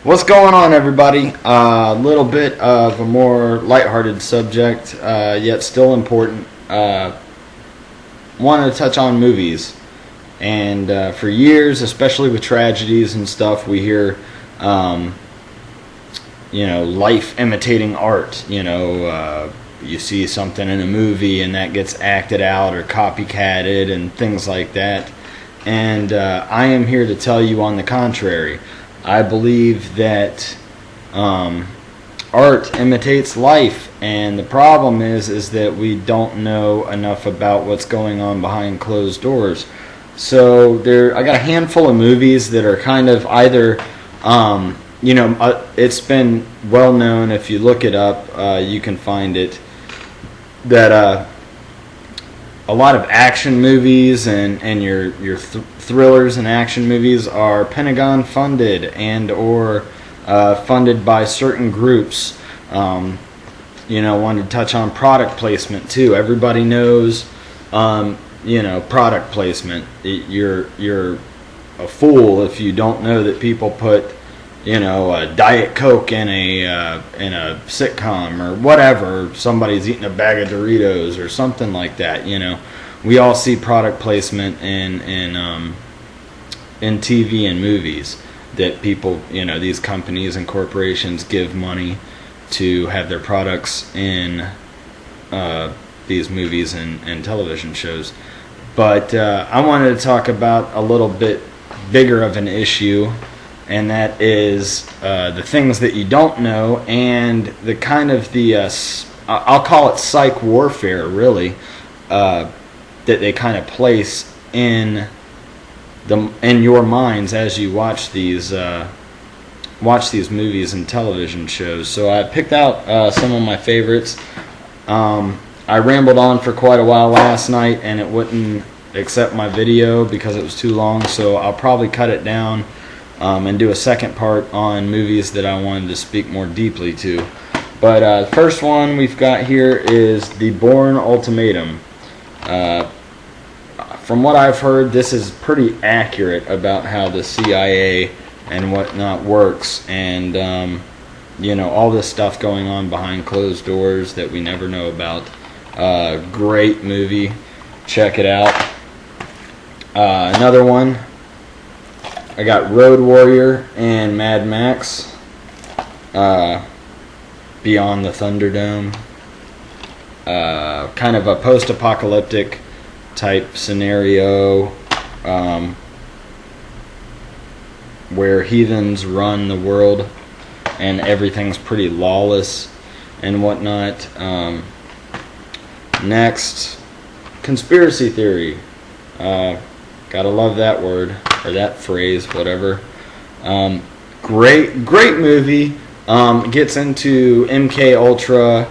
What's going on, everybody? A little bit of a more lighthearted subject, yet still important. Wanted to touch on movies. And for years, especially with tragedies and stuff, we hear, life imitating art. You see something in a movie and that gets acted out or copycatted and things like that. And I am here to tell you on the contrary. I believe that art imitates life, and the problem is that we don't know enough about what's going on behind closed doors. So I got a handful of movies that are kind of either, it's been well known. If you look it up, you can find it. That a lot of action movies and your thrillers and action movies are Pentagon funded and or funded by certain groups. Wanted to touch on product placement too. Everybody knows, product placement. You're a fool if you don't know that people put, a Diet Coke in a sitcom or whatever. Somebody's eating a bag of Doritos or something like that. We all see product placement in TV and movies that people, these companies and corporations give money to have their products in these movies and television shows. But I wanted to talk about a little bit bigger of an issue, and that is the things that you don't know and the kind of I'll call it psych warfare, really, that they kind of place in your minds as you watch these movies and television shows. So I picked out some of my favorites. I rambled on for quite a while last night, and it wouldn't accept my video because it was too long. So I'll probably cut it down and do a second part on movies that I wanted to speak more deeply to. But the first one we've got here is The Bourne Ultimatum. From what I've heard, this is pretty accurate about how the CIA and whatnot works, and all this stuff going on behind closed doors that we never know about. Great movie, check it out. Another one, I got Road Warrior and Mad Max, Beyond the Thunderdome. Kind of a post-apocalyptic type scenario where heathens run the world and everything's pretty lawless and whatnot. Next, conspiracy theory. Gotta love that word, or that phrase, whatever. Great movie. Gets into MK Ultra,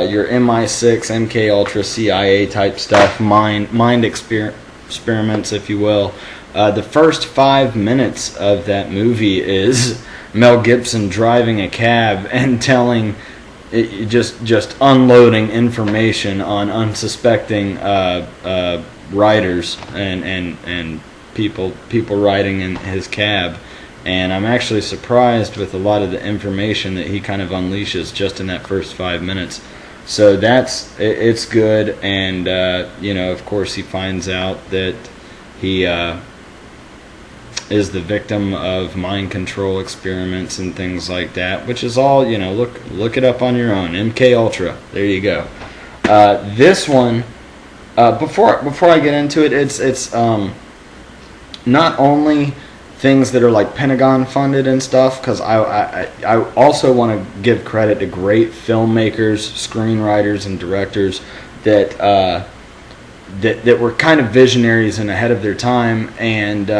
your MI6, MK Ultra, CIA type stuff, mind experiments, if you will. The first 5 minutes of that movie is Mel Gibson driving a cab and just unloading information on unsuspecting riders and people riding in his cab. And I'm actually surprised with a lot of the information that he kind of unleashes just in that first 5 minutes. So it's good. And of course he finds out that he is the victim of mind control experiments and things like that, which is all, look it up on your own. MK Ultra, there you go. This one, before I get into it, it's not only things that are like Pentagon funded and stuff, because I also want to give credit to great filmmakers, screenwriters, and directors that were kind of visionaries and ahead of their time, and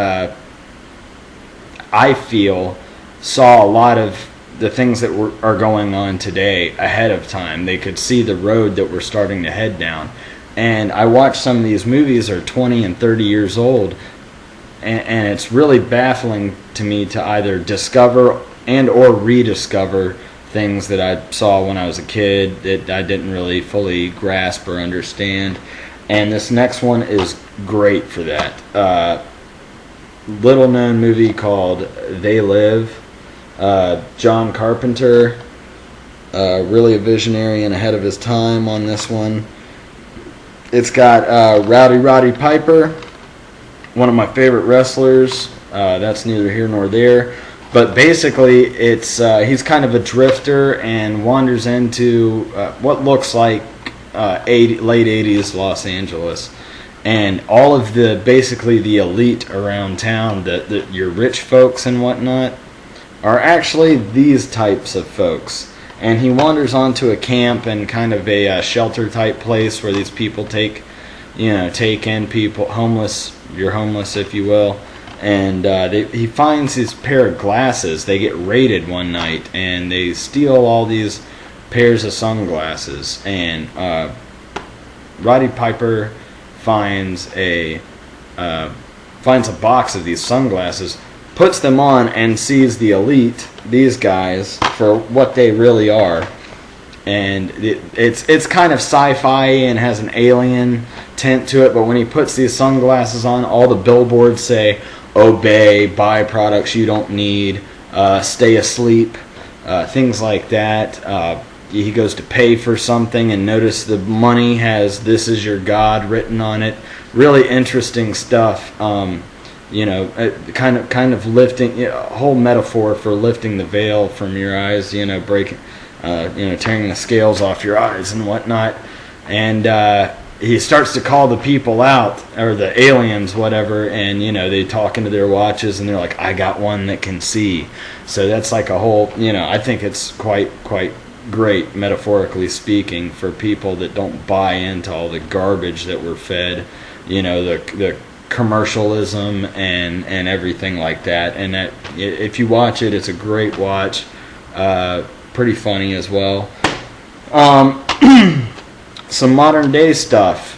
I feel saw a lot of the things that are going on today ahead of time. They could see the road that we're starting to head down. And I watch some of these movies are 20 and 30 years old, and it's really baffling to me to either discover and or rediscover things that I saw when I was a kid that I didn't really fully grasp or understand. And this next one is great for that. Little known movie called They Live. John Carpenter, really a visionary and ahead of his time on this one. It's got Roddy Piper, one of my favorite wrestlers. That's neither here nor there. But basically, it's he's kind of a drifter and wanders into what looks like late 80s Los Angeles. And all of basically the elite around town, your rich folks and whatnot, are actually these types of folks. And he wanders onto a camp and kind of a shelter type place where these people take in people, you're homeless if you will. And he finds his pair of glasses. They get raided one night and they steal all these pairs of sunglasses. And Roddy Piper finds a box of these sunglasses, puts them on, and sees the elite, these guys, for what they really are. And it's kind of sci-fi and has an alien tint to it, but when he puts these sunglasses on, all the billboards say, obey, buy products you don't need, stay asleep, things like that. He goes to pay for something and notice the money has "This is your God" written on it. Really interesting stuff. Kind of lifting, a whole metaphor for lifting the veil from your eyes. Breaking, tearing the scales off your eyes and whatnot. And he starts to call the people out, or the aliens, whatever, and they talk into their watches and they're like, "I got one that can see." So that's like a whole, I think it's quite great, metaphorically speaking, for people that don't buy into all the garbage that we're fed, the commercialism and everything like that. And that, if you watch it, it's a great watch, pretty funny as well. Some modern day stuff.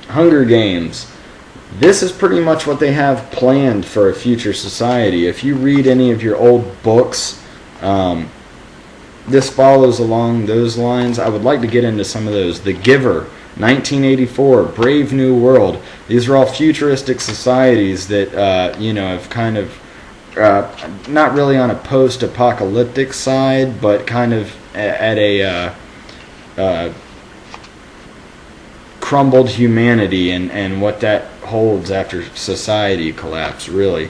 Hunger Games. This is pretty much what they have planned for a future society. If you read any of your old books, this follows along those lines. I would like to get into some of those. The Giver, 1984, Brave New World. These are all futuristic societies that have kind of not really on a post-apocalyptic side, but kind of at a crumbled humanity and what that holds after society collapse, really.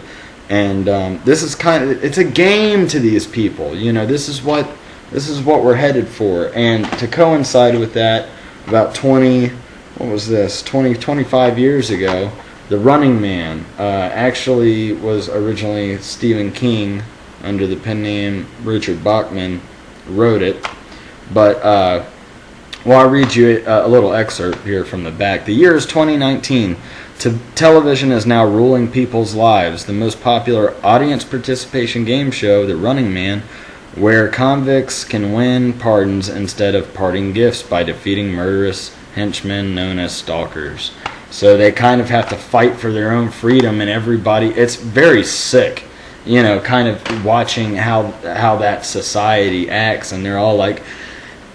And this is it's a game to these people. This is what we're headed for. And to coincide with that, about 25 years ago, The Running Man actually was originally Stephen King, under the pen name Richard Bachman, wrote it. But I'll read you a little excerpt here from the back. The year is 2019. Television is now ruling people's lives. The most popular audience participation game show, The Running Man, where convicts can win pardons instead of parting gifts by defeating murderous henchmen known as stalkers. So they kind of have to fight for their own freedom, and everybody, it's very sick, kind of watching how that society acts, and they're all like,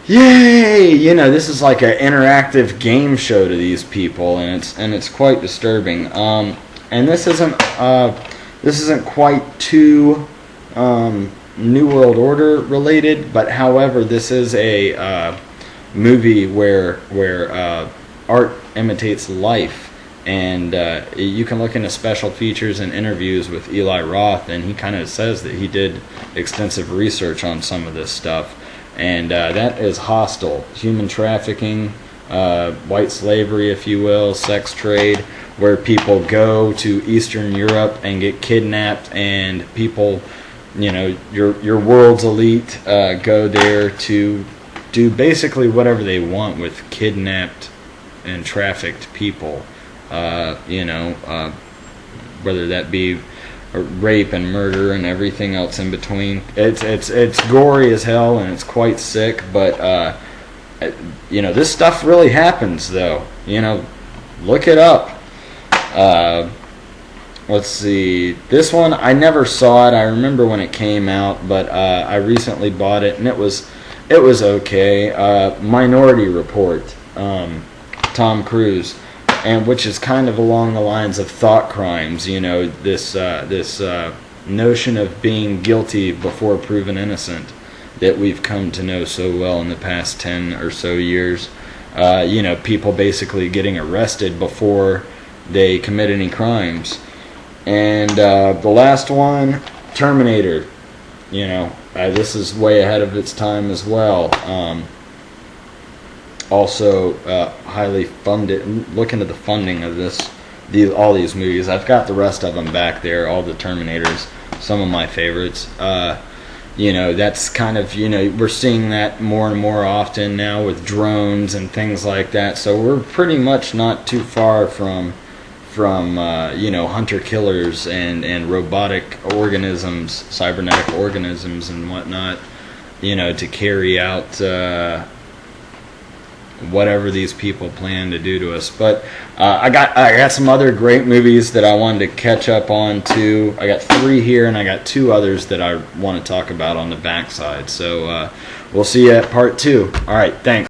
yay! This is like an interactive game show to these people, and it's quite disturbing. And this isn't quite too New World Order related, but however, this is a movie where art imitates life, and you can look into special features and interviews with Eli Roth, and he kind of says that he did extensive research on some of this stuff, and that is Hostile, human trafficking, white slavery, if you will, sex trade, where people go to Eastern Europe and get kidnapped, and people, your world's elite go there to do basically whatever they want with kidnapped and trafficked people, whether that be rape and murder and everything else in between. It's gory as hell, and it's quite sick, but this stuff really happens, though. Look it up. Let's see. This one, I never saw it. I remember when it came out, but I recently bought it, and it was okay. Minority Report, Tom Cruise, and which is kind of along the lines of thought crimes. This notion of being guilty before proven innocent that we've come to know so well in the past 10 or so years. You know, people basically getting arrested before they commit any crimes. And the last one, Terminator. You know, this is way ahead of its time as well. Also, highly funded. Look into the funding of all these movies. I've got the rest of them back there, all the Terminators, some of my favorites. You know, that's kind of, you know, we're seeing that more and more often now with drones and things like that. So we're pretty much not too far from you know, hunter killers and robotic organisms, cybernetic organisms and whatnot, you know, to carry out whatever these people plan to do to us. But I got some other great movies that I wanted to catch up on too. I got 3 here, and I got 2 others that I want to talk about on the backside. So we'll see you at part 2. All right, thanks.